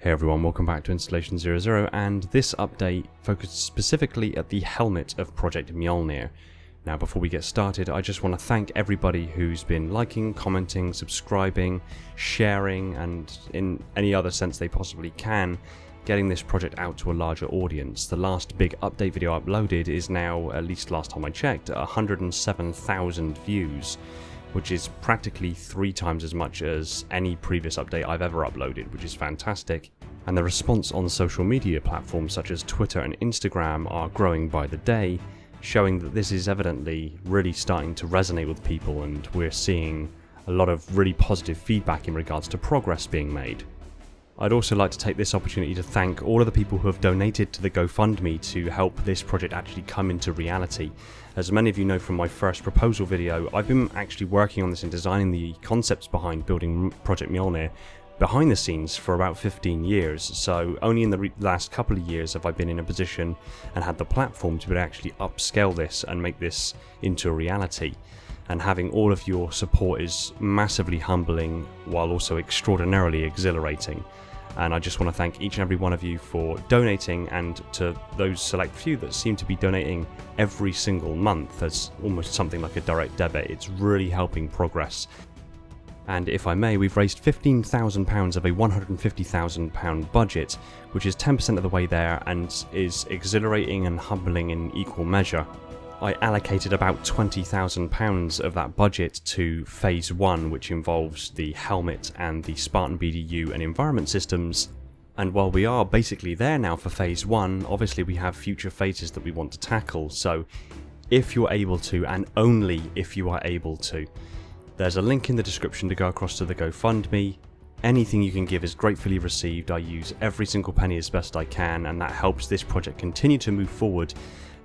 Hey everyone, welcome back to Installation 00, and this update focused specifically at the helmet of Project Mjolnir. Now before we get started, I just want to thank everybody who's been liking, commenting, subscribing, sharing, and in any other sense they possibly can, getting this project out to a larger audience. The last big update video I uploaded is now, at least last time I checked, 107,000 views, which is practically 3 times as much as any previous update I've ever uploaded, which is fantastic. And the response on social media platforms such as Twitter and Instagram are growing by the day, showing that this is evidently really starting to resonate with people, and we're seeing a lot of really positive feedback in regards to progress being made. I'd also like to take this opportunity to thank all of the people who have donated to the GoFundMe to help this project actually come into reality. As many of you know from my first proposal video, I've been actually working on this and designing the concepts behind building Project Mjolnir behind the scenes for about 15 years, so only in the last couple of years have I been in a position and had the platform to actually upscale this and make this into a reality. And having all of your support is massively humbling while also extraordinarily exhilarating. And I just want to thank each and every one of you for donating, and to those select few that seem to be donating every single month as almost something like a direct debit. It's really helping progress. And if I may, we've raised £15,000 of a £150,000 budget, which is 10% of the way there and is exhilarating and humbling in equal measure. I allocated about £20,000 of that budget to Phase 1, which involves the helmet and the Spartan BDU and environment systems. And while we are basically there now for Phase 1, obviously we have future phases that we want to tackle. So if you're able to, and only if you are able to, there's a link in the description to go across to the GoFundMe. Anything you can give is gratefully received. I use every single penny as best I can, and that helps this project continue to move forward,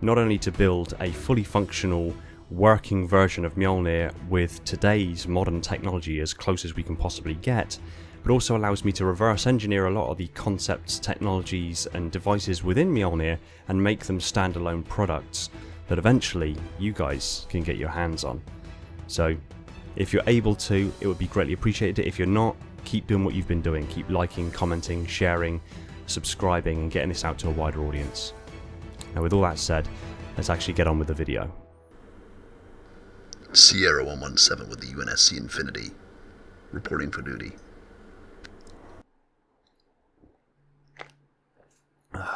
not only to build a fully functional, working version of Mjolnir with today's modern technology as close as we can possibly get, but also allows me to reverse engineer a lot of the concepts, technologies and devices within Mjolnir and make them standalone products that eventually you guys can get your hands on. So if you're able to, it would be greatly appreciated. If you're not, keep doing what you've been doing. Keep liking, commenting, sharing, subscribing and getting this out to a wider audience. Now with all that said, let's actually get on with the video. Sierra 117 with the UNSC Infinity, reporting for duty.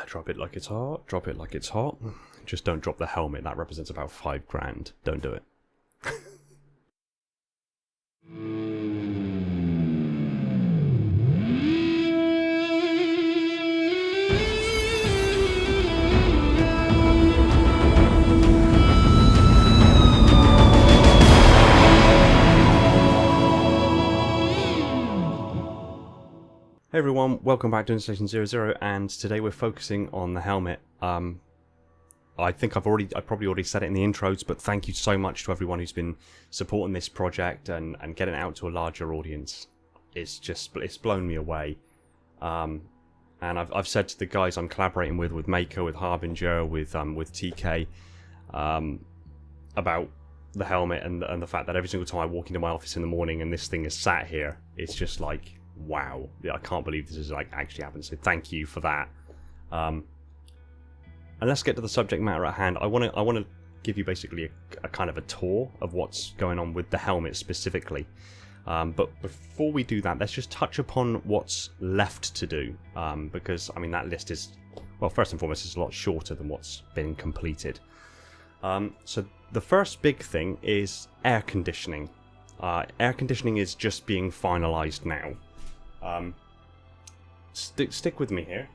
Drop it like it's hot, drop it like it's hot. Just don't drop the helmet, that represents about £5 grand. Don't do it. Hey everyone, welcome back to Installation 00, and today we're focusing on the helmet. I think I've probably already said it in the intros, but thank you so much to everyone who's been supporting this project and getting it out to a larger audience. It's blown me away. And I've said to the guys I'm collaborating with Maker, with Harbinger, with TK, about the helmet and the fact that every single time I walk into my office in the morning and this thing is sat here, it's just like, wow, yeah, I can't believe this is like actually happened. So thank you for that. And let's get to the subject matter at hand. I want to give you basically a kind of a tour of what's going on with the helmet specifically. But before we do that, let's just touch upon what's left to do, because I mean that list is, well, first and foremost, it's a lot shorter than what's been completed. So the first big thing is air conditioning. Air conditioning is just being finalized now. Stick with me here.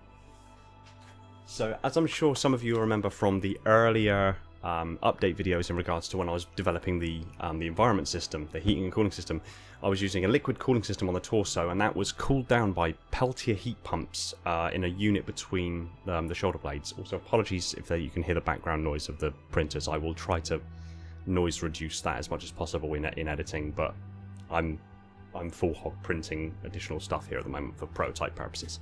So as I'm sure some of you remember from the earlier update videos in regards to when I was developing the environment system, the heating and cooling system, I was using a liquid cooling system on the torso, and that was cooled down by Peltier heat pumps in a unit between the shoulder blades. Also, apologies if you can hear the background noise of the printers. I will try to noise reduce that as much as possible in editing, but I'm full hog printing additional stuff here at the moment for prototype purposes.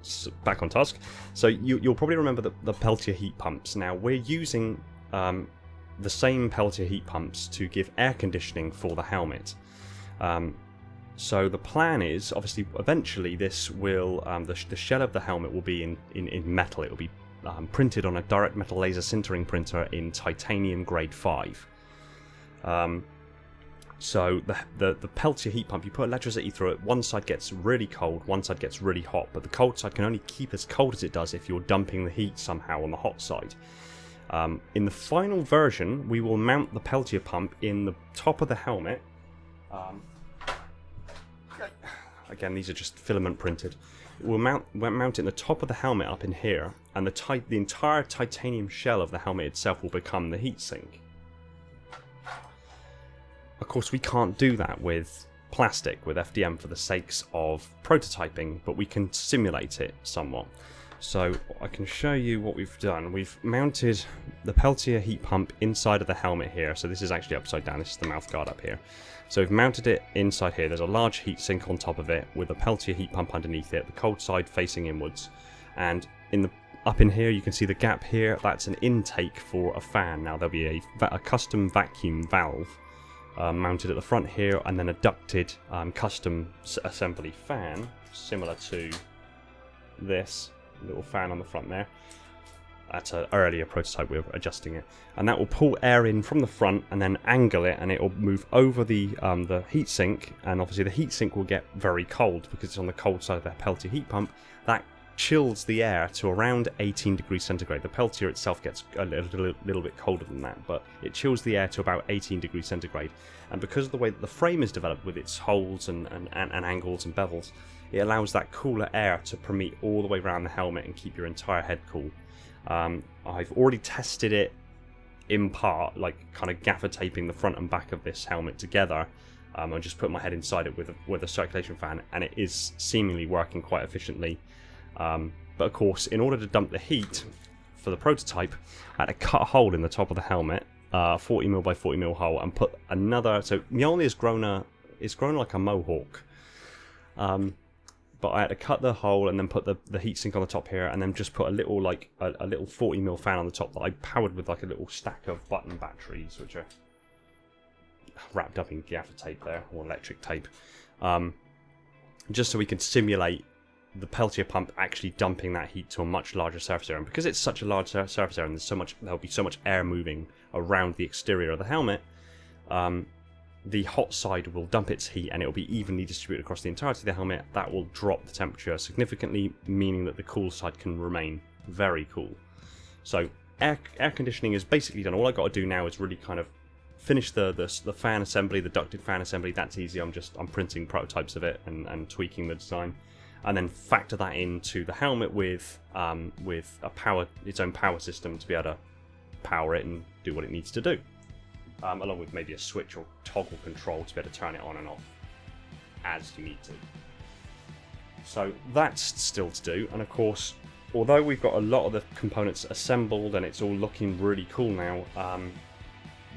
So back on task. So you'll probably remember the Peltier heat pumps. Now we're using the same Peltier heat pumps to give air conditioning for the helmet. So the plan is, obviously, eventually this will, the shell of the helmet will be in metal. It will be printed on a direct metal laser sintering printer in titanium grade 5. So the Peltier heat pump, you put electricity through it, one side gets really cold, one side gets really hot, but the cold side can only keep as cold as it does if you're dumping the heat somehow on the hot side. In the final version, we will mount the Peltier pump in the top of the helmet. Again, these are just filament printed. We'll mount it in the top of the helmet up in here, and the entire titanium shell of the helmet itself will become the heatsink. Of course, we can't do that with plastic, with FDM, for the sakes of prototyping, but we can simulate it somewhat. So I can show you what we've done. We've mounted the Peltier heat pump inside of the helmet here. So this is actually upside down. This is the mouth guard up here. So we've mounted it inside here. There's a large heat sink on top of it with a Peltier heat pump underneath it, the cold side facing inwards. And up in here, you can see the gap here. That's an intake for a fan. Now there'll be a custom vacuum valve mounted at the front here, and then a ducted custom assembly fan, similar to this little fan on the front there. That's an earlier prototype, we're adjusting it, and that will pull air in from the front and then angle it, and it will move over the heatsink. And obviously the heatsink will get very cold because it's on the cold side of the Peltier heat pump. That chills the air to around 18 degrees centigrade. The Peltier itself gets a little bit colder than that, but it chills the air to about 18 degrees centigrade. And because of the way that the frame is developed with its holes and angles and bevels, it allows that cooler air to permeate all the way around the helmet and keep your entire head cool. I've already tested it in part, like kind of gaffer taping the front and back of this helmet together. I just put my head inside it with a circulation fan, and it is seemingly working quite efficiently. But of course, in order to dump the heat for the prototype, I had to cut a hole in the top of the helmet, 40mm by 40mm hole, and put another. So Mjolnir is grown like a mohawk. But I had to cut the hole and then put the heatsink on the top here, and then just put a little a little 40mm fan on the top that I powered with like a little stack of button batteries, which are wrapped up in gaffer tape there, or electric tape, just so we can simulate the Peltier pump actually dumping that heat to a much larger surface area. And because it's such a large surface area and there'll be so much air moving around the exterior of the helmet, the hot side will dump its heat and it will be evenly distributed across the entirety of the helmet. That will drop the temperature significantly, meaning that the cool side can remain very cool. So air conditioning is basically done. All I got to do now is really kind of finish the fan assembly, the ducted fan assembly. That's easy. I'm printing prototypes of it and tweaking the design, and then factor that into the helmet with its own power system to be able to power it and do what it needs to do, along with maybe a switch or toggle control to be able to turn it on and off as you need to. So that's still to do, and of course, although we've got a lot of the components assembled and it's all looking really cool now,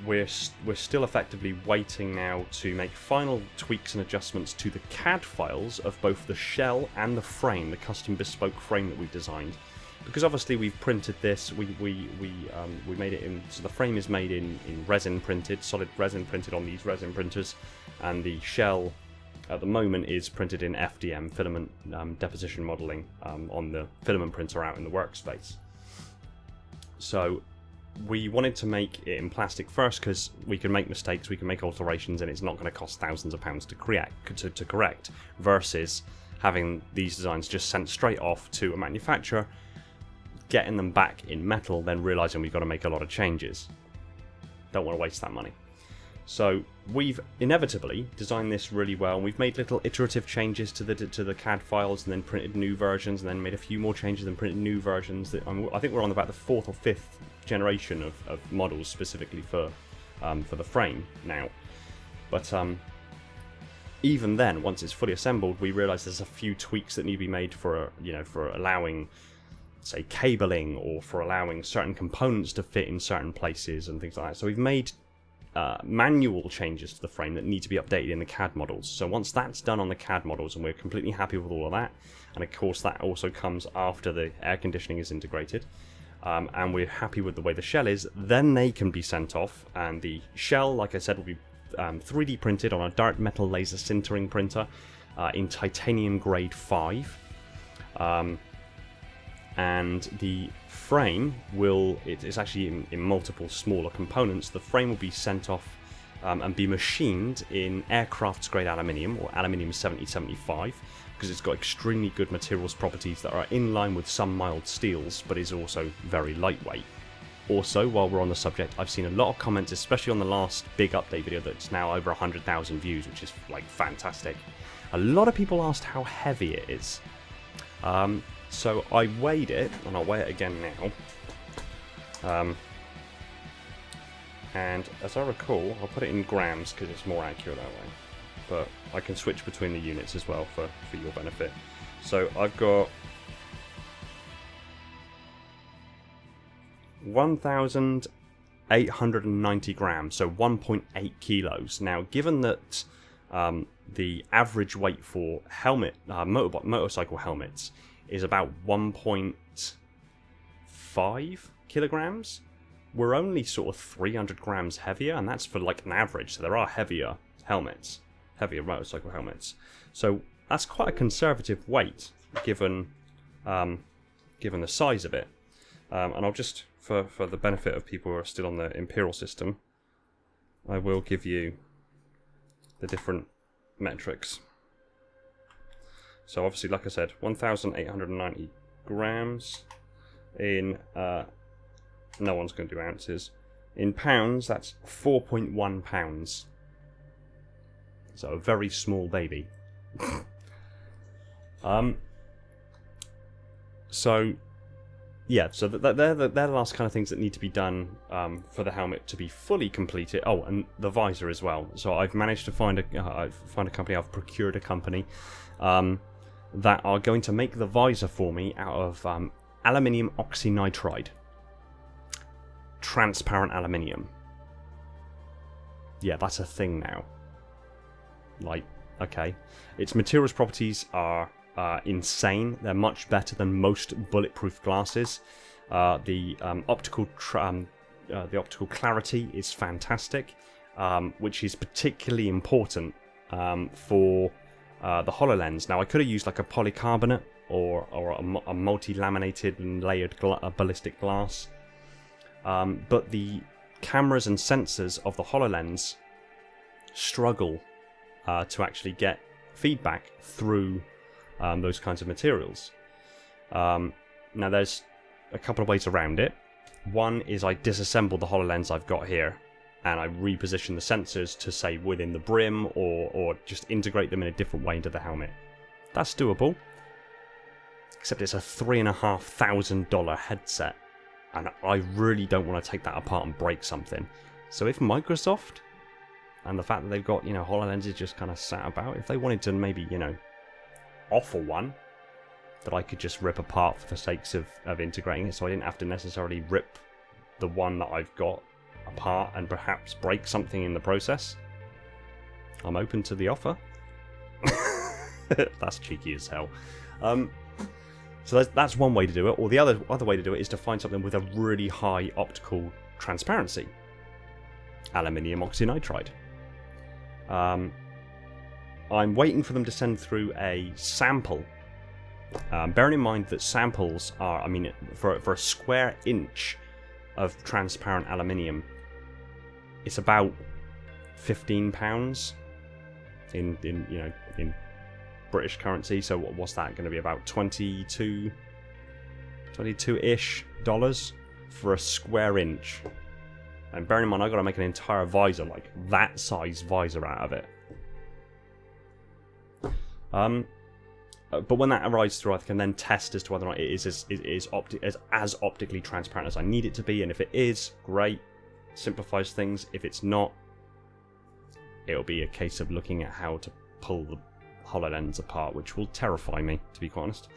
we're still effectively waiting now to make final tweaks and adjustments to the CAD files of both the shell and the frame, the custom bespoke frame that we've designed. Because obviously we've printed this, we made it in, so the frame is made in resin printed, solid resin printed on these resin printers, and the shell at the moment is printed in FDM, filament deposition modeling, on the filament printer out in the workspace. So we wanted to make it in plastic first because we can make mistakes, we can make alterations, and it's not going to cost thousands of pounds to correct, versus having these designs just sent straight off to a manufacturer, getting them back in metal, then realizing we've got to make a lot of changes. Don't want to waste that money. So we've inevitably designed this really well, and we've made little iterative changes to the CAD files, and then printed new versions, and then made a few more changes and printed new versions. I think we're on about the 4th or 5th generation of models specifically for the frame now. But even then, once it's fully assembled, we realise there's a few tweaks that need to be made for allowing, say, cabling, or for allowing certain components to fit in certain places and things like that. So we've made manual changes to the frame that need to be updated in the CAD models. So once that's done on the CAD models and we're completely happy with all of that, and of course that also comes after the air conditioning is integrated, and we're happy with the way the shell is, then they can be sent off, and the shell, like I said, will be 3D printed on a dark metal laser sintering printer in titanium grade 5. And the frame it's actually in multiple smaller components. The frame will be sent off and be machined in aircraft's grade aluminium, or aluminium 7075, because it's got extremely good materials properties that are in line with some mild steels, but is also very lightweight. Also, while we're on the subject, I've seen a lot of comments, especially on the last big update video that's now over 100,000 views, which is like fantastic. A lot of people asked how heavy it is. So I weighed it, and I'll weigh it again now. And as I recall, I'll put it in grams because it's more accurate that way. But I can switch between the units as well for your benefit. So I've got 1,890 grams, so 1.8 kilos. Now, given that the average weight for motorcycle helmets is about 1.5 kilograms, we're only sort of 300 grams heavier, and that's for like an average. So there are heavier helmets, heavier motorcycle helmets. So that's quite a conservative weight given the size of it. And I'll just, for the benefit of people who are still on the Imperial system, I will give you the different metrics. So obviously, like I said, 1,890 grams in, no one's going to do ounces. In pounds, that's 4.1 pounds. So a very small baby. So yeah, so they're the last kind of things that need to be done for the helmet to be fully completed. Oh, and the visor as well. So I've managed to find a company. I've procured a company that are going to make the visor for me out of aluminium oxynitride, transparent aluminium. Yeah, that's a thing now. Like, okay, its materials properties are insane. They're much better than most bulletproof glasses. The optical clarity is fantastic, which is particularly important for the HoloLens. Now, I could have used like a polycarbonate or a multi-laminated and layered ballistic glass, but the cameras and sensors of the HoloLens struggle to actually get feedback through those kinds of materials. Now, there's a couple of ways around it. One is I disassemble the HoloLens I've got here, and I reposition the sensors to, say, within the brim, or just integrate them in a different way into the helmet. That's doable. Except it's a $3,500 headset, and I really don't want to take that apart and break something. So if Microsoft, and the fact that they've got, HoloLenses just kind of sat about, if they wanted to maybe, offer one that I could just rip apart for the sakes of integrating it, so I didn't have to necessarily rip the one that I've got apart and perhaps break something in the process, I'm open to the offer. That's cheeky as hell. So that's one way to do it, or the other way to do it is to find something with a really high optical transparency. Aluminium oxynitride. I'm waiting for them to send through a sample. Bearing in mind that samples are, for a square inch of transparent aluminium, it's about £15 in British currency. So what's that going to be? About 22-ish dollars for a square inch. And bearing in mind, I've got to make an entire visor, like that size visor out of it. But when that arrives through, I can then test as to whether or not it is as optically transparent as I need it to be. And if it is, great, simplifies things. If it's not, it'll be a case of looking at how to pull the HoloLens apart, which will terrify me, to be quite honest.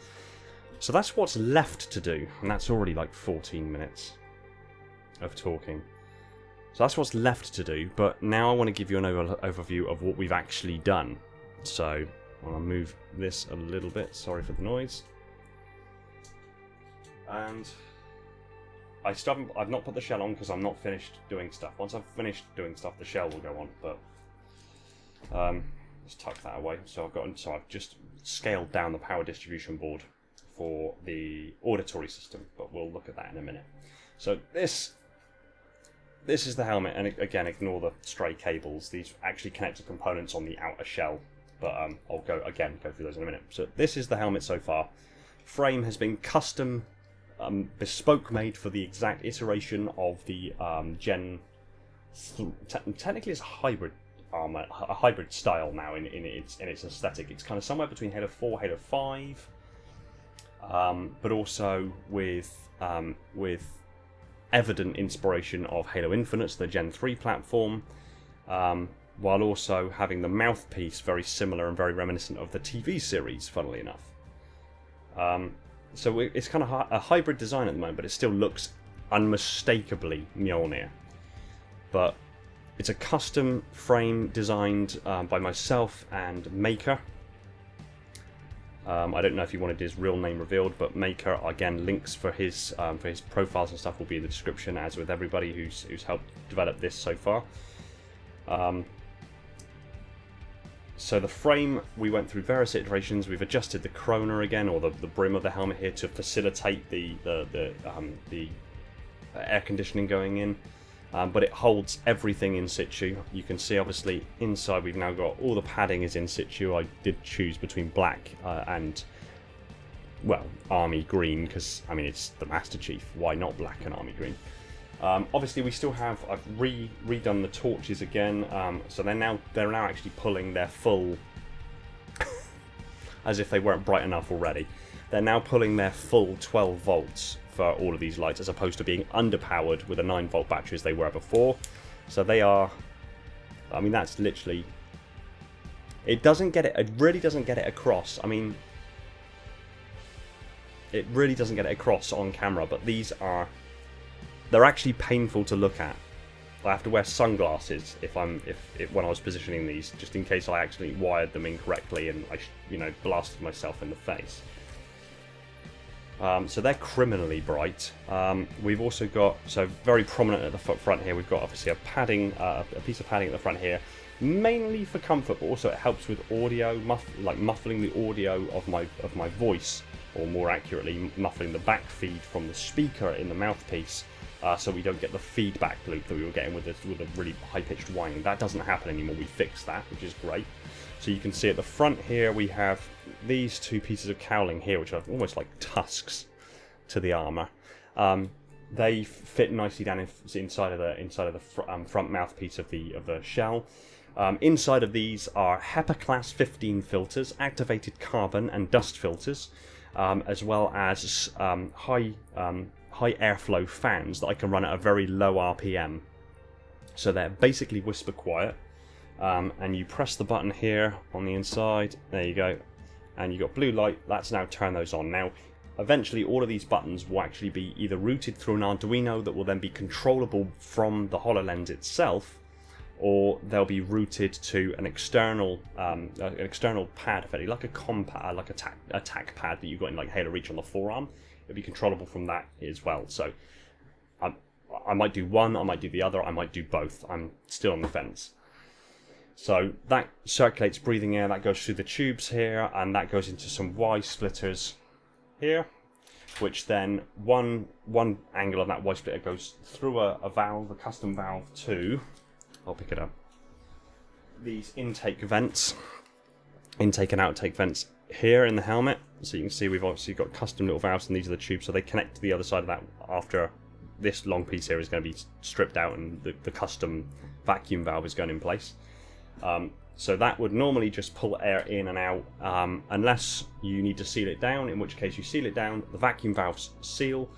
So that's what's left to do, and that's already like 14 minutes of talking. So that's what's left to do, but now I want to give you an overview of what we've actually done. So I want to move this a little bit, sorry for the noise. And I've not put the shell on because I'm not finished doing stuff. Once I've finished doing stuff, the shell will go on, but Let's tuck that away. So I've just scaled down the power distribution board for the auditory system, but we'll look at that in a minute. So this is the helmet, and again, ignore the stray cables. These actually connect to components on the outer shell, but I'll go through those in a minute. So this is the helmet so far. Frame has been custom, bespoke made for the exact iteration of the technically it's a hybrid armor, a hybrid style now in its aesthetic. It's kind of somewhere between Halo 4, Halo 5, but also with evident inspiration of Halo Infinite, the Gen 3 platform, while also having the mouthpiece very similar and very reminiscent of the TV series, funnily enough. So it's kind of a hybrid design at the moment, but it still looks unmistakably Mjolnir. But it's a custom frame designed by myself and Maker. I don't know if he wanted his real name revealed, but Maker, again, links for his profiles and stuff will be in the description, as with everybody who's helped develop this so far. So the frame, we went through various iterations. We've adjusted the corona again, or the brim of the helmet here, to facilitate the air conditioning going in. But it holds everything in situ. You can see, obviously, inside we've now got all the padding is in situ. I did choose between black and, well, army green, because, I mean, it's the Master Chief. Why not black and army green? Obviously, we still have, I've redone the torches again, so they're now actually pulling their full, as if they weren't bright enough already. They're now pulling their full 12 volts for all of these lights, as opposed to being underpowered with a 9-volt battery as they were before. So they are, I mean, that's literally, it really doesn't get it across. I mean, it really doesn't get it across on camera, but they're actually painful to look at. I have to wear sunglasses when I was positioning these, just in case I actually wired them incorrectly and I blasted myself in the face. So they're criminally bright. We've also got, so very prominent at the front here, we've got obviously a piece of padding at the front here, mainly for comfort, but also it helps with audio, muffling the audio of my voice, or more accurately, muffling the back feed from the speaker in the mouthpiece, so we don't get the feedback loop that we were getting with a really high-pitched whining. That doesn't happen anymore. We fixed that, which is great. So you can see at the front here we have these two pieces of cowling here, which are almost like tusks to the armor. They fit nicely down inside of the front mouthpiece of the shell. Inside of these are HEPA class 15 filters, activated carbon and dust filters, as well as high airflow fans that I can run at a very low RPM. So they're basically whisper quiet. And you press the button here on the inside, there you go, and you got blue light. Let's now turn those on. Now, eventually all of these buttons will actually be either routed through an Arduino that will then be controllable from the HoloLens itself, or they'll be routed to an external pad, effectively like a compad, like a tack pad that you got in like Halo Reach on the forearm. It'll be controllable from that as well. So I might do one, I might do the other, I might do both. I'm still on the fence. So that circulates breathing air, that goes through the tubes here, and that goes into some Y splitters here, which then one angle of that Y splitter goes through a valve, a custom valve to, I'll pick it up, these intake vents, intake and outtake vents here in the helmet. So you can see we've obviously got custom little valves, and these are the tubes, so they connect to the other side of that after this long piece here is going to be stripped out and the custom vacuum valve is going in place. So that would normally just pull air in and out, unless you need to seal it down, in which case you seal it down, the vacuum valves seal.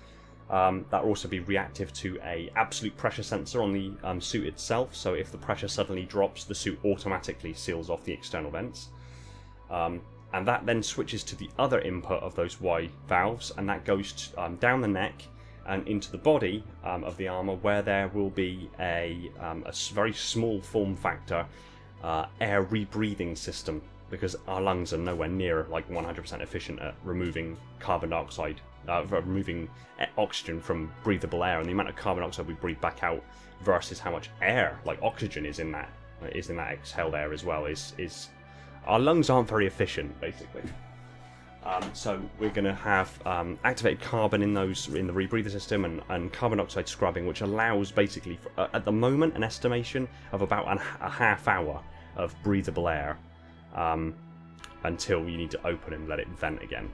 That will also be reactive to a absolute pressure sensor on the suit itself, so if the pressure suddenly drops, the suit automatically seals off the external vents. And that then switches to the other input of those Y valves, and that goes down the neck and into the body of the armor, where there will be a very small form factor air rebreathing system, because our lungs are nowhere near like 100% efficient at removing carbon dioxide, removing oxygen from breathable air, and the amount of carbon dioxide we breathe back out versus how much air, like oxygen, is in that is in that exhaled air as well. Is our lungs aren't very efficient, basically. So we're going to have activated carbon in the rebreather system and carbon dioxide scrubbing, which allows basically, at the moment, an estimation of about a half hour of breathable air until you need to open and let it vent again.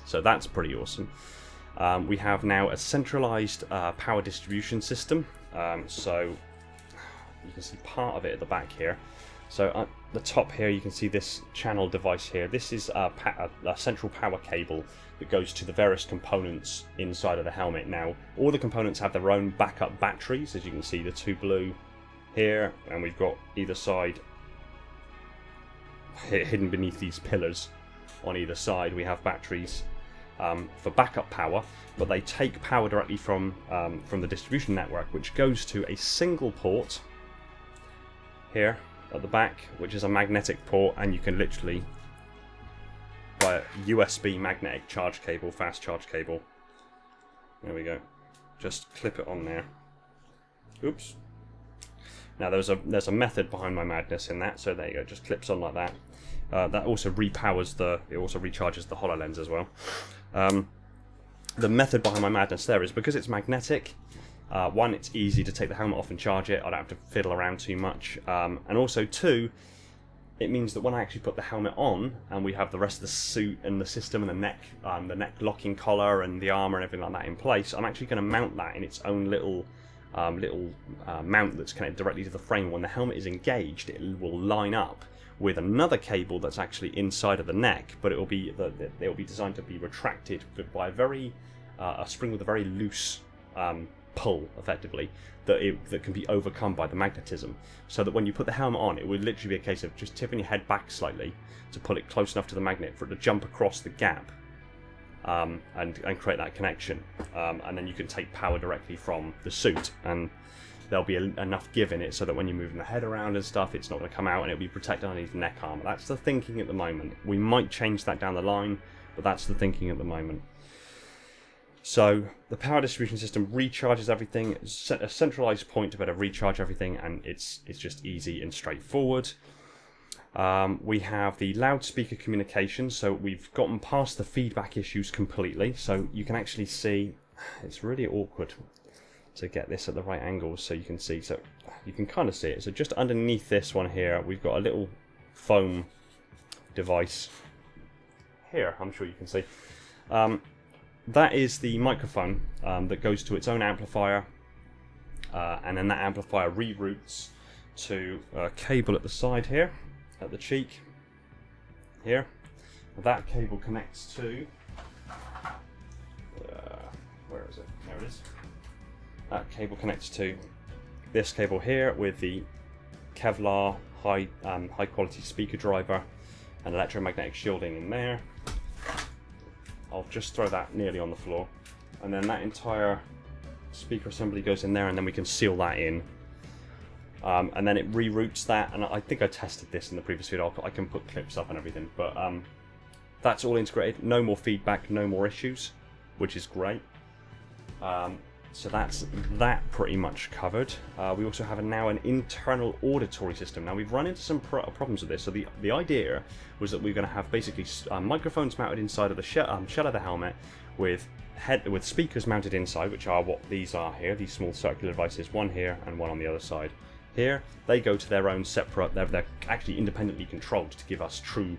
So that's pretty awesome. We have now a centralized power distribution system. So you can see part of it at the back here. So at the top here you can see this channel device here. This is a central power cable that goes to the various components inside of the helmet. Now all the components have their own backup batteries, as you can see, the two blue here, and we've got either side hidden beneath these pillars. On either side we have batteries for backup power, but they take power directly from the distribution network, which goes to a single port here at the back, which is a magnetic port, and you can literally, by a USB magnetic charge cable, fast charge cable, there we go, just clip it on there. Oops. Now there's a method behind my madness in that, so there you go, just clips on like that. That also repowers it also recharges the HoloLens as well. The method behind my madness there is because it's magnetic. One, it's easy to take the helmet off and charge it. I don't have to fiddle around too much. And also, two, it means that when I actually put the helmet on and we have the rest of the suit and the system and the neck locking collar and the armor and everything like that in place, I'm actually going to mount that in its own little mount that's connected directly to the frame. When the helmet is engaged, it will line up with another cable that's actually inside of the neck, but it will be designed to be retracted by a spring with a very loose pull, effectively, that can be overcome by the magnetism, so that when you put the helmet on, it would literally be a case of just tipping your head back slightly to pull it close enough to the magnet for it to jump across the gap and create that connection, and then you can take power directly from the suit, and there'll be enough give in it so that when you're moving the head around and stuff, it's not going to come out and it'll be protected underneath the neck armor. That's the thinking at the moment. We might change that down the line, but that's the thinking at the moment. So the power distribution system recharges everything. It's a centralized point to be able to recharge everything, and it's just easy and straightforward. We have the loudspeaker communication, so we've gotten past the feedback issues completely. So you can actually see, it's really awkward to get this at the right angle so you can see. So you can kind of see it. So just underneath this one here, we've got a little foam device here. I'm sure you can see. That is the microphone that goes to its own amplifier, and then that amplifier reroutes to a cable at the side here, at the cheek here. That cable connects to where is it? There it is. That cable connects to this cable here with the Kevlar high quality speaker driver and electromagnetic shielding in there. I'll just throw that nearly on the floor, and then that entire speaker assembly goes in there, and then we can seal that in, and then it reroutes that. And I think I tested this in the previous video. I can put clips up and everything, but that's all integrated. No more feedback, no more issues, which is great. So that's that pretty much covered. We also have now an internal auditory system. Now we've run into some problems with this. So the idea was that we're going to have basically microphones mounted inside of the shell of the helmet, with speakers mounted inside, which are what these are here. These small circular devices, one here and one on the other side. Here they go to their own separate. They're actually independently controlled to give us true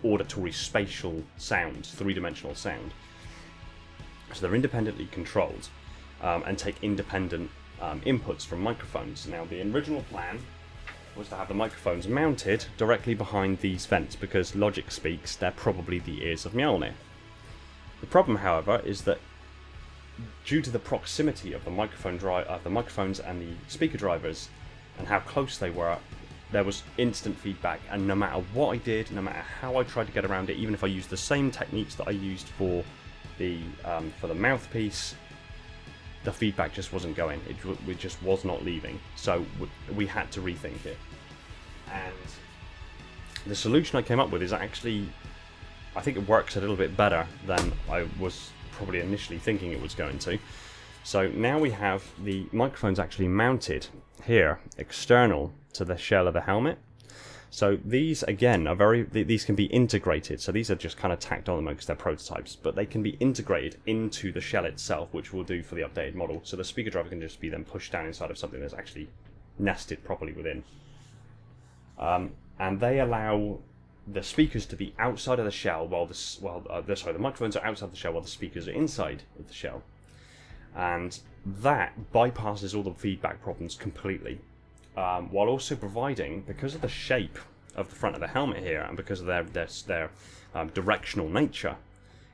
auditory spatial sound, three-dimensional sound. So they're independently controlled. And take independent inputs from microphones. Now the original plan was to have the microphones mounted directly behind these vents, because logic speaks they're probably the ears of Mjolnir. The problem, however, is that due to the proximity of the microphones and the speaker drivers and how close they were, there was instant feedback, and no matter what I did, no matter how I tried to get around it, even if I used the same techniques that I used for the mouthpiece, the feedback just wasn't going. It just was not leaving. So we had to rethink it. And the solution I came up with is actually, I think it works a little bit better than I was probably initially thinking it was going to. So now we have the microphones actually mounted here, external to the shell of the helmet. So these, again, are these can be integrated. So these are just kind of tacked on because they're prototypes, but they can be integrated into the shell itself, which we'll do for the updated model. So the speaker driver can just be then pushed down inside of something that's actually nested properly within. And they allow the speakers to be outside of the shell while the microphones are outside the shell while the speakers are inside of the shell. And that bypasses all the feedback problems completely, while also providing, because of the shape of the front of the helmet here and because of their directional nature,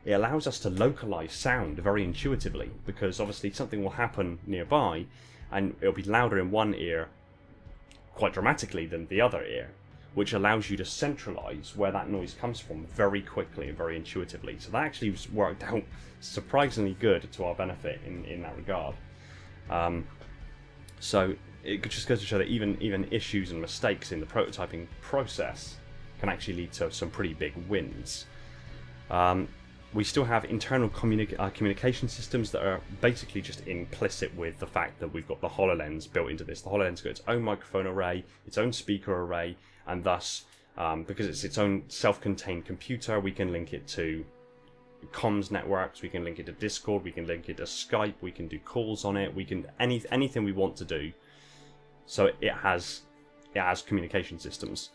it allows us to localize sound very intuitively, because obviously something will happen nearby and it'll be louder in one ear quite dramatically than the other ear, which allows you to centralize where that noise comes from very quickly and very intuitively. So that actually worked out surprisingly good to our benefit in that regard. So it just goes to show that even issues and mistakes in the prototyping process can actually lead to some pretty big wins. We still have internal communication systems that are basically just implicit with the fact that we've got the HoloLens built into this. The HoloLens got its own microphone array, its own speaker array, and thus, because it's its own self-contained computer, we can link it to comms networks, we can link it to Discord, we can link it to Skype, we can do calls on it, we can anything we want to do. So it has communication systems.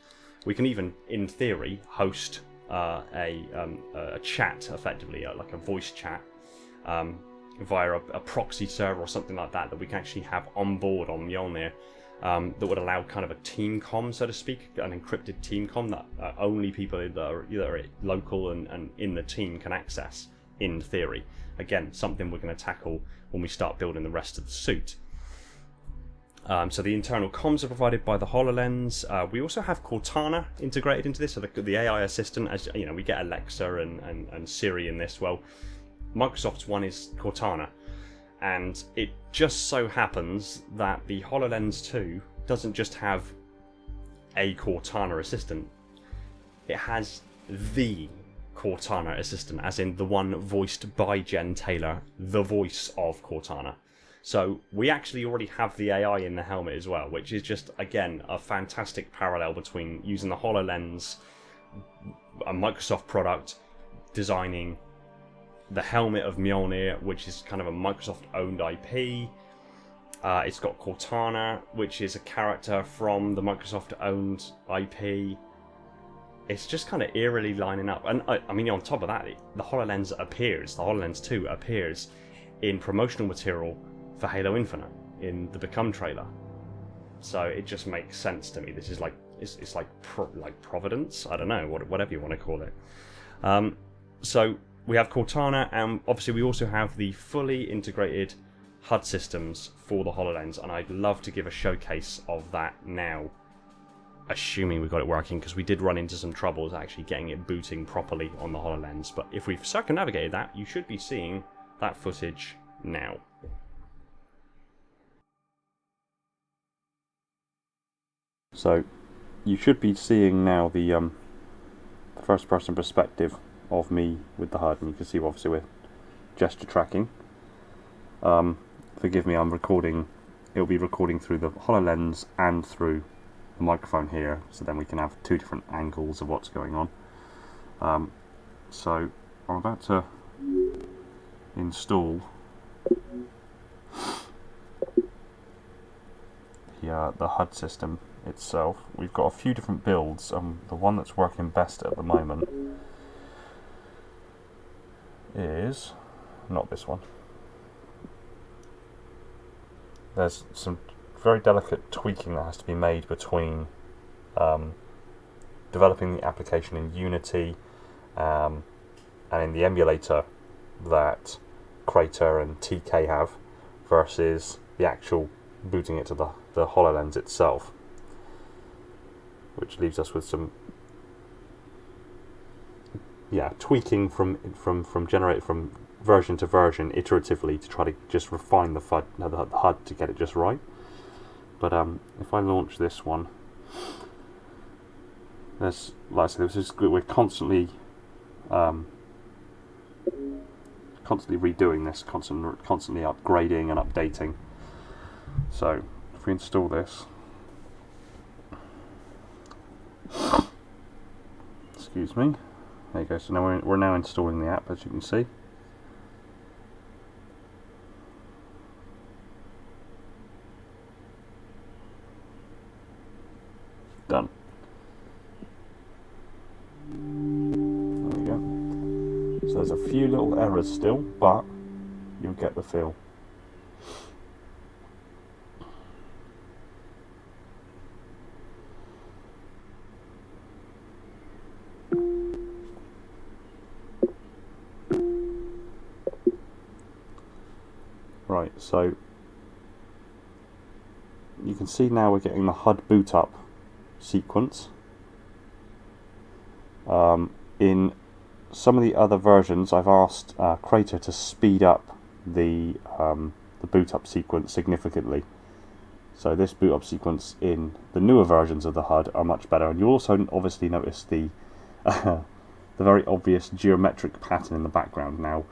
We can even, in theory, host a chat, effectively, like a voice chat, via a proxy server or something like that we can actually have on board on Mjolnir, that would allow kind of a team comm, so to speak, an encrypted team comm that only people that are either local and in the team can access, in theory. Again, something we're going to tackle when we start building the rest of the suit. So the internal comms are provided by the HoloLens. We also have Cortana integrated into this, so the AI assistant. As you know, we get Alexa and Siri in this. Well, Microsoft's one is Cortana, and it just so happens that the HoloLens 2 doesn't just have a Cortana assistant. It has the Cortana assistant, as in the one voiced by Jen Taylor, the voice of Cortana. So we actually already have the AI in the helmet as well, which is just, again, a fantastic parallel between using the HoloLens, a Microsoft product, designing the helmet of Mjolnir, which is kind of a Microsoft-owned IP. It's got Cortana, which is a character from the Microsoft-owned IP. It's just kind of eerily lining up. And I mean, on top of that, the HoloLens 2 appears in promotional material for Halo Infinite in the Become trailer. So it just makes sense to me. This is like it's like Providence. I don't know, whatever you want to call it. So we have Cortana, and obviously we also have the fully integrated HUD systems for the HoloLens, and I'd love to give a showcase of that now, assuming we got it working, because we did run into some troubles actually getting it booting properly on the HoloLens. But if we've circumnavigated that, you should be seeing that footage now. So you should be seeing now the first person perspective of me with the HUD, and you can see obviously we're gesture tracking. Forgive me, I'm recording, it'll be recording through the HoloLens and through the microphone here, so then we can have two different angles of what's going on. So I'm about to install the HUD system itself. We've got a few different builds. The one that's working best at the moment is not this one. There's some very delicate tweaking that has to be made between developing the application in Unity and in the emulator that Crater and TK have, versus the actual booting it to the HoloLens itself, which leaves us with some tweaking from version to version iteratively to try to just refine the HUD to get it just right. But if I launch this one, we're constantly constantly redoing this, constantly upgrading and updating. So if we install this, excuse me, there you go. So now we're now installing the app, as you can see. Done. There we go. So there's a few little errors still, but you'll get the feel. Right, so you can see now we're getting the HUD Bootup sequence. In some of the other versions, I've asked Crater to speed up the boot up sequence significantly. So this boot up sequence in the newer versions of the HUD are much better, and you also obviously notice the the very obvious geometric pattern in the background. Now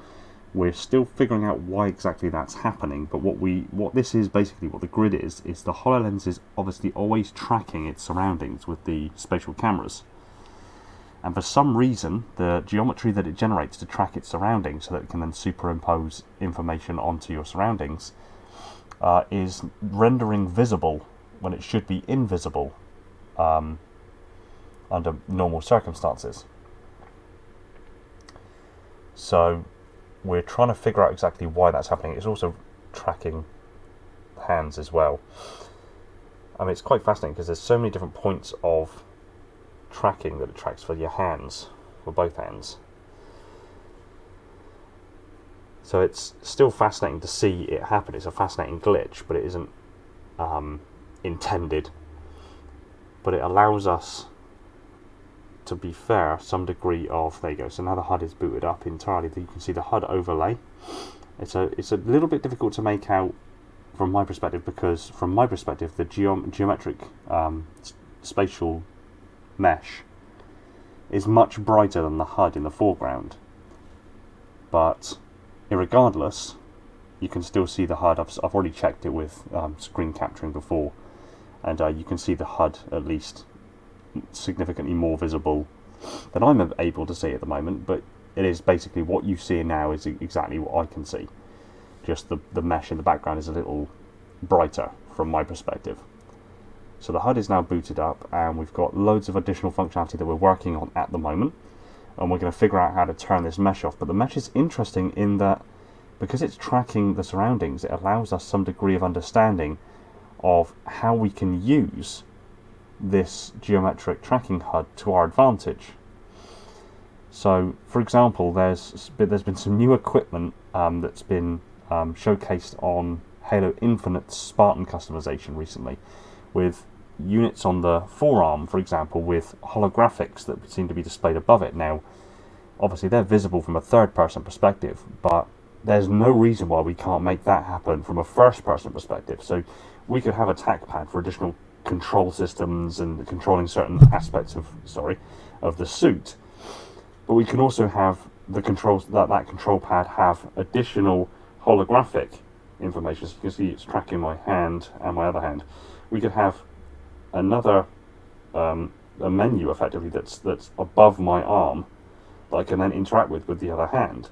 we're still figuring out why exactly that's happening, but what this is basically, what the grid is the HoloLens is obviously always tracking its surroundings with the spatial cameras. And for some reason, the geometry that it generates to track its surroundings so that it can then superimpose information onto your surroundings is rendering visible when it should be invisible under normal circumstances. So we're trying to figure out exactly why that's happening. It's also tracking hands as well. I mean, it's quite fascinating because there's so many different points of tracking that it tracks for your hands, for both hands. So it's still fascinating to see it happen. It's a fascinating glitch, but it isn't intended. But it allows us, to be fair, some degree of, there you go, so now the HUD is booted up entirely. You can see the HUD overlay. It's a little bit difficult to make out from my perspective, because from my perspective the geometric spatial mesh is much brighter than the HUD in the foreground, but irregardless you can still see the HUD. I've already checked it with screen capturing before, and you can see the HUD at least significantly more visible than I'm able to see at the moment, but it is basically what you see now is exactly what I can see. Just the mesh in the background is a little brighter from my perspective. So the HUD is now booted up, and we've got loads of additional functionality that we're working on at the moment, and we're going to figure out how to turn this mesh off. But the mesh is interesting in that because it's tracking the surroundings, it allows us some degree of understanding of how we can use this geometric tracking HUD to our advantage. So, for example, there's been some new equipment that's been showcased on Halo Infinite's Spartan customization recently, with units on the forearm, for example, with holographics that seem to be displayed above it. Now, obviously they're visible from a third-person perspective, but there's no reason why we can't make that happen from a first-person perspective. So we could have a TAC pad for additional control systems and controlling certain aspects of the suit, but we can also have the controls that control pad have additional holographic information. So you can see it's tracking my hand and my other hand. We could have another a menu effectively that's above my arm that I can then interact with the other hand.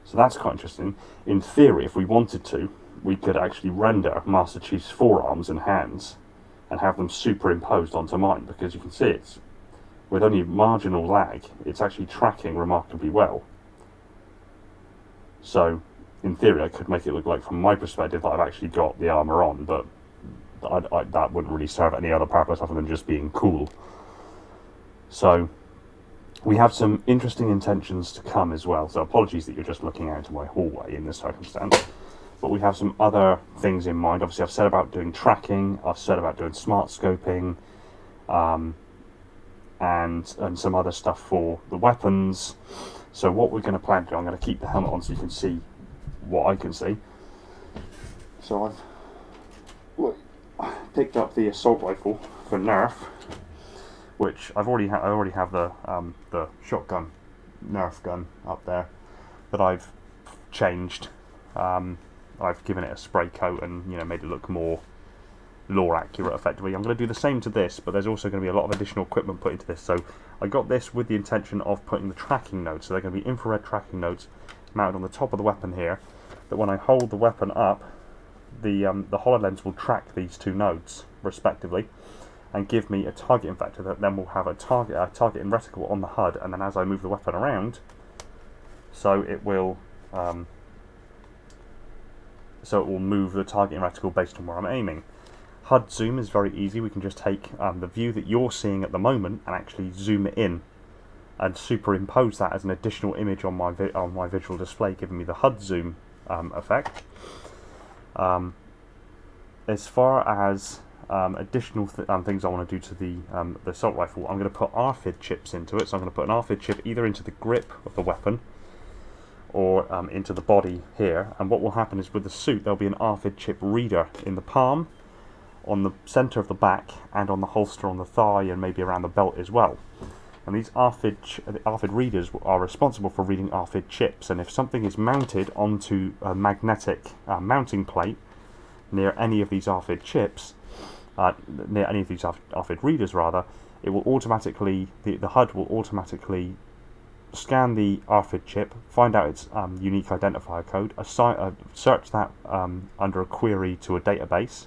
So that's quite interesting. In theory, if we wanted to, we could actually render Master Chief's forearms and hands and have them superimposed onto mine, because you can see it's, with only marginal lag, it's actually tracking remarkably well. So in theory I could make it look like, from my perspective, that I've actually got the armour on, but that wouldn't really serve any other purpose other than just being cool. So we have some interesting intentions to come as well. So apologies that you're just looking out into my hallway in this circumstance, but we have some other things in mind. Obviously I've said about doing tracking, I've said about doing smart scoping, and some other stuff for the weapons. So what we're going to plan to do, I'm going to keep the helmet on so you can see what I can see. So I've picked up the assault rifle for Nerf, which I already have the shotgun Nerf gun up there that I've changed. I've given it a spray coat and made it look more lore accurate effectively. I'm going to do the same to this, but there's also going to be a lot of additional equipment put into this. So I got this with the intention of putting the tracking nodes. So they're going to be infrared tracking nodes mounted on the top of the weapon here, that when I hold the weapon up, the HoloLens will track these two nodes respectively and give me a targeting vector that then will have a targeting reticle on the HUD, and then as I move the weapon around, so it will move the targeting reticle based on where I'm aiming. HUD zoom is very easy. We can just take the view that you're seeing at the moment and actually zoom it in and superimpose that as an additional image on my visual display, giving me the HUD zoom effect. As far as additional things I want to do to the assault rifle, I'm going to put RFID chips into it. So I'm going to put an RFID chip either into the grip of the weapon or into the body here. And what will happen is with the suit, there'll be an RFID chip reader in the palm, on the centre of the back, and on the holster on the thigh, and maybe around the belt as well. And these RFID readers are responsible for reading RFID chips. And if something is mounted onto a magnetic mounting plate near any of these RFID chips, near any of these RFID readers rather, it will automatically, the HUD will automatically scan the RFID chip, find out its unique identifier code, search that under a query to a database,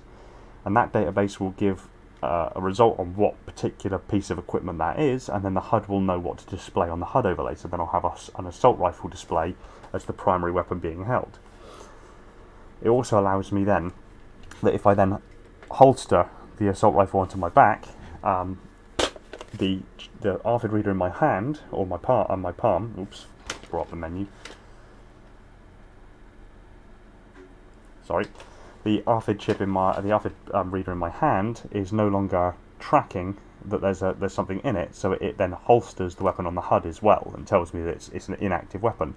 and that database will give a result on what particular piece of equipment that is, and then the HUD will know what to display on the HUD overlay. So then I'll have an assault rifle display as the primary weapon being held. It also allows me then, that if I then holster the assault rifle onto my back, the RFID reader in my hand, or my palm, oops, brought up the menu, sorry, the RFID chip in the RFID reader in my hand is no longer tracking that there's something in it, so it then holsters the weapon on the HUD as well and tells me that it's an inactive weapon.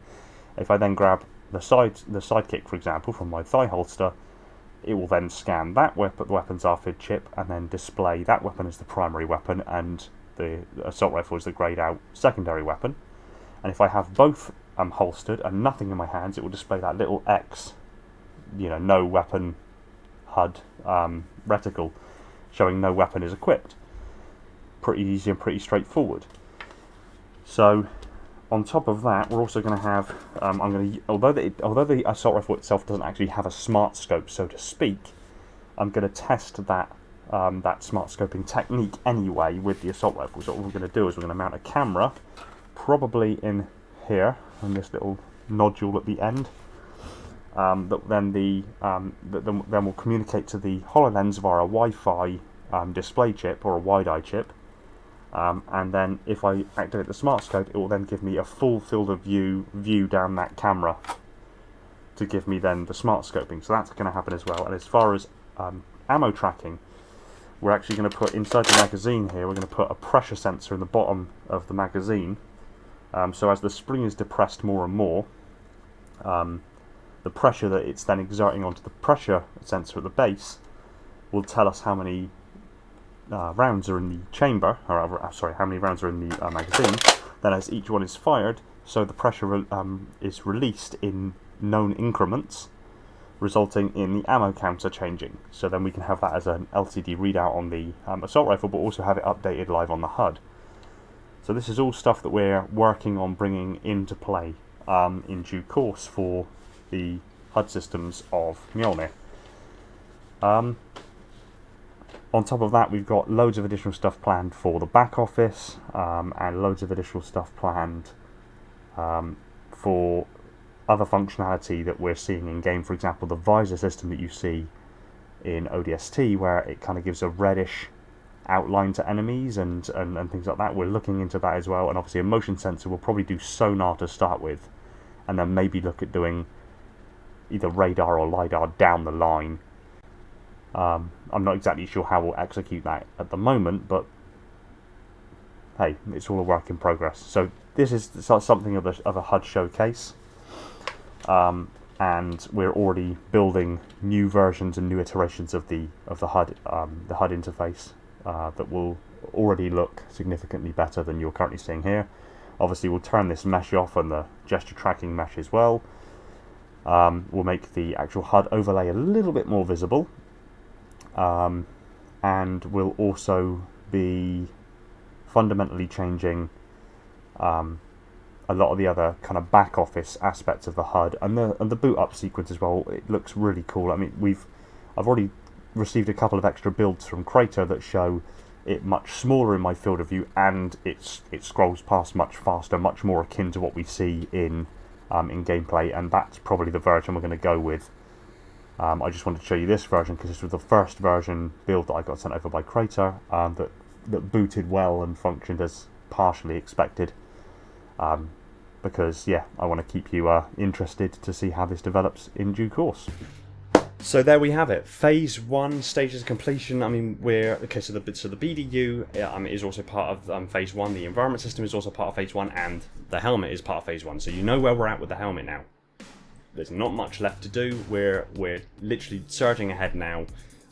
If I then grab the sidekick, for example, from my thigh holster, it will then scan that the weapon's RFID chip and then display that weapon as the primary weapon and the assault rifle as the greyed out secondary weapon. And if I have both holstered and nothing in my hands, it will display that little X, no weapon HUD reticle, showing no weapon is equipped. Pretty easy and pretty straightforward. So on top of that, we're also going to have, although the assault rifle itself doesn't actually have a smart scope, so to speak, I'm going to test that smart scoping technique anyway with the assault rifle. So what we're going to do is we're going to mount a camera, probably in here, on this little nodule at the end, that then will communicate to the HoloLens via a Wi-Fi display chip or a wide-eye chip. And then if I activate the smart scope, it will then give me a full field of view down that camera to give me then the smart scoping. So that's going to happen as well. And as far as ammo tracking, we're actually going to put inside the magazine here, we're going to put a pressure sensor in the bottom of the magazine. So as the spring is depressed more and more, the pressure that it's then exerting onto the pressure sensor at the base will tell us how many rounds are in the chamber, or sorry, how many rounds are in the magazine. Then as each one is fired, so the pressure is released in known increments, resulting in the ammo counter changing. So then we can have that as an LCD readout on the assault rifle, but also have it updated live on the HUD. So this is all stuff that we're working on bringing into play in due course for the HUD systems of Mjolnir. On top of that, we've got loads of additional stuff planned for the back office, and loads of additional stuff planned for other functionality that we're seeing in game. For example, the visor system that you see in ODST, where it kind of gives a reddish outline to enemies and things like that. We're looking into that as well, and obviously a motion sensor will probably do sonar to start with, and then maybe look at doing either radar or LiDAR down the line. I'm not exactly sure how we'll execute that at the moment, but hey, it's all a work in progress. So this is something of a HUD showcase, and we're already building new versions and new iterations of the HUD interface that will already look significantly better than you're currently seeing here. Obviously, we'll turn this mesh off and the gesture tracking mesh as well. will make the actual HUD overlay a little bit more visible, and will also be fundamentally changing a lot of the other kind of back office aspects of the HUD and the boot up sequence as well. It looks really cool. I mean, I've already received a couple of extra builds from Crater that show it much smaller in my field of view, and it scrolls past much faster, much more akin to what we see in gameplay, and that's probably the version we're going to go with. I just wanted to show you this version because this was the first version build that I got sent over by Crater that booted well and functioned as partially expected. Because yeah, I want to keep you interested to see how this develops in due course. So there we have it. Phase 1, stages of completion. I mean, so the BDU is also part of Phase 1. The environment system is also part of Phase 1, and the helmet is part of Phase 1. So you know where we're at with the helmet now. There's not much left to do. We're literally surging ahead now,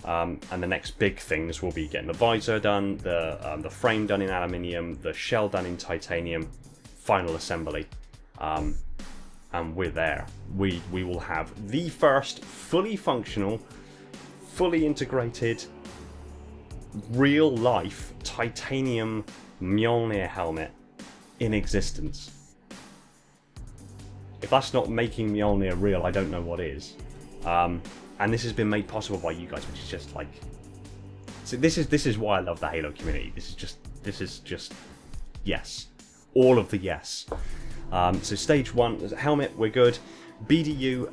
and the next big things will be getting the visor done, the frame done in aluminium, the shell done in titanium, final assembly. And we're there. We will have the first fully functional, fully integrated, real-life titanium Mjolnir helmet in existence. If that's not making Mjolnir real, I don't know what is. And this has been made possible by you guys, which is just like... So this is why I love the Halo community. This is just yes. All of the yes. So stage 1, helmet, we're good. BDU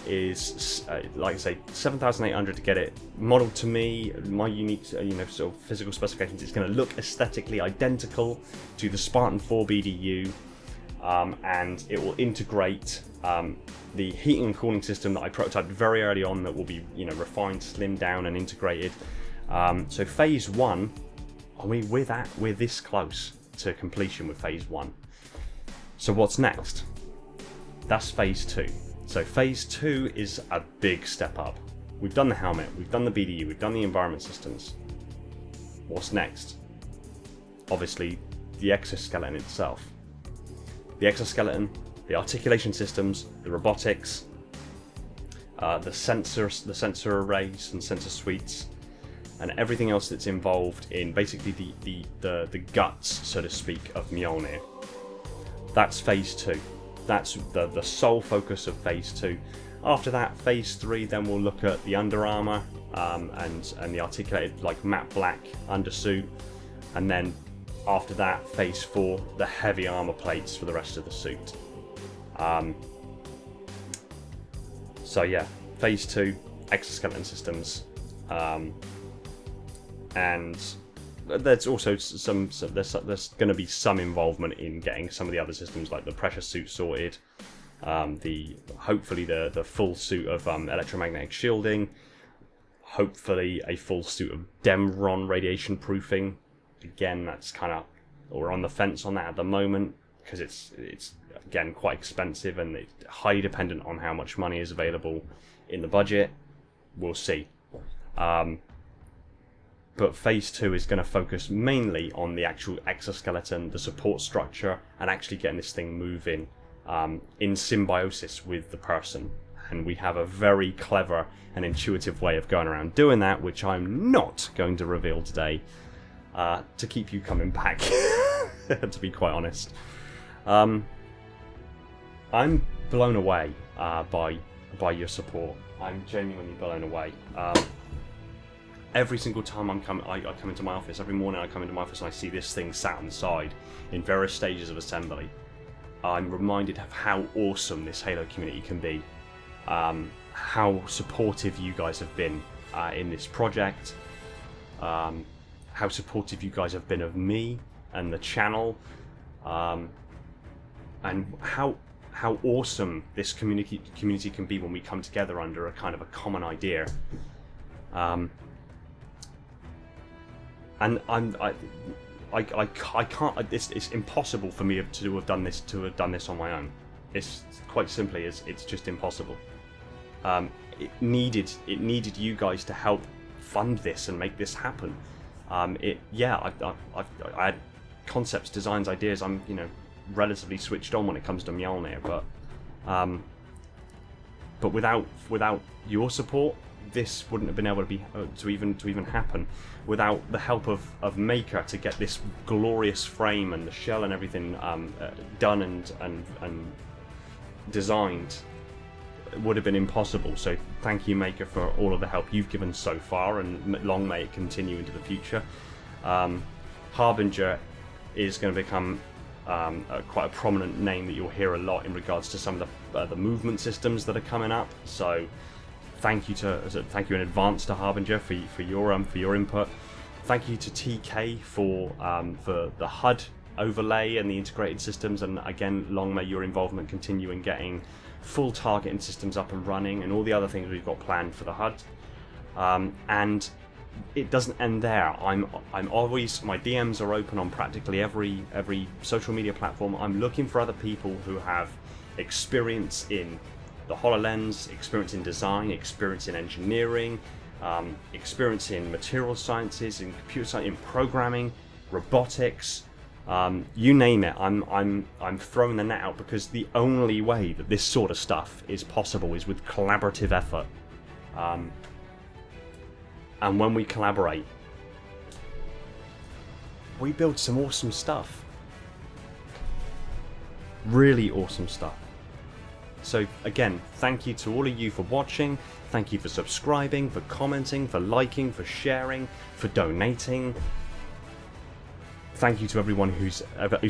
is, like I say, 7,800 to get it modeled to me. My unique, sort of physical specifications. It's going to look aesthetically identical to the Spartan 4 BDU, and it will integrate the heating and cooling system that I prototyped very early on. That will be, refined, slimmed down, and integrated. So phase 1, we're this close to completion with phase 1. So what's next? That's phase 2. So phase 2 is a big step up. We've done the helmet, we've done the BDU, we've done the environment systems. What's next? Obviously, the exoskeleton itself. The exoskeleton, the articulation systems, the robotics, the sensor arrays and sensor suites, and everything else that's involved in basically the guts, so to speak, of Mjolnir. That's phase 2. That's the sole focus of phase 2. After that, phase 3, then we'll look at the under armor and the articulated, like, matte black undersuit, and then after that, phase 4, the heavy armor plates for the rest of the suit. So yeah, phase 2, exoskeleton systems, and there's also there's going to be some involvement in getting some of the other systems like the pressure suit sorted, hopefully the full suit of electromagnetic shielding, hopefully a full suit of Demron radiation proofing. Again, that's kind of, we're on the fence on that at the moment because it's again quite expensive and it's highly dependent on how much money is available in the budget. We'll see. But phase 2 is going to focus mainly on the actual exoskeleton, the support structure, and actually getting this thing moving in symbiosis with the person. And we have a very clever and intuitive way of going around doing that, which I'm not going to reveal today to keep you coming back, to be quite honest. I'm blown away by your support. I'm genuinely blown away. Every single time I come into my office, every morning I come into my office and I see this thing sat on the side in various stages of assembly, I'm reminded of how awesome this Halo community can be, how supportive you guys have been in this project, how supportive you guys have been of me and the channel, and how awesome this community can be when we come together under a kind of a common idea. And I can't. It's impossible for me to have done this on my own. It's quite simply it's just impossible. It needed you guys to help fund this and make this happen. I had concepts, designs, ideas. I'm relatively switched on when it comes to Mjolnir, but But without your support, this wouldn't have been able to be to even happen. Without the help of Maker to get this glorious frame and the shell and everything done and designed, it would have been impossible. So thank you, Maker, for all of the help you've given so far, and long may it continue into the future. Harbinger is going to become quite a prominent name that you'll hear a lot in regards to some of the movement systems that are coming up. So thank you in advance to Harbinger for your input. Thank you to TK for the HUD overlay and the integrated systems, and again, long may your involvement continue in getting full targeting systems up and running and all the other things we've got planned for the HUD. And it doesn't end there. I'm always, my DMs are open on practically every social media platform. I'm looking for other people who have experience in the HoloLens, experience in design, experience in engineering, experience in material sciences, in computer science, in programming, robotics, you name it. I'm throwing the net out, because the only way that this sort of stuff is possible is with collaborative effort. And when we collaborate, we build some awesome stuff. Really awesome stuff. So again, thank you to all of you for watching. Thank you for subscribing, for commenting, for liking, for sharing, for donating. Thank you to everyone who's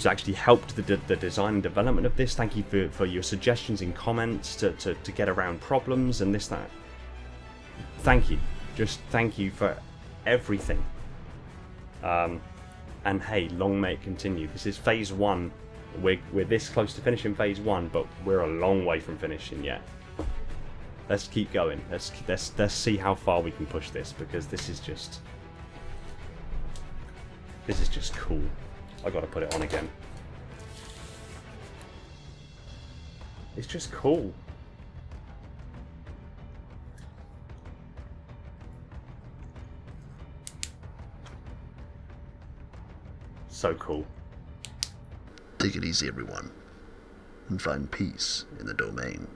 actually helped the design and development of this. Thank you for your suggestions in comments to get around problems and this, that. Thank you. Just thank you for everything. And hey, long may it continue. This is phase 1. We're this close to finishing phase 1, but we're a long way from finishing yet. Let's keep going. Let's see how far we can push this, because this is just cool. I gotta put it on again. It's just cool. So cool. Take it easy, everyone, and find peace in the domain.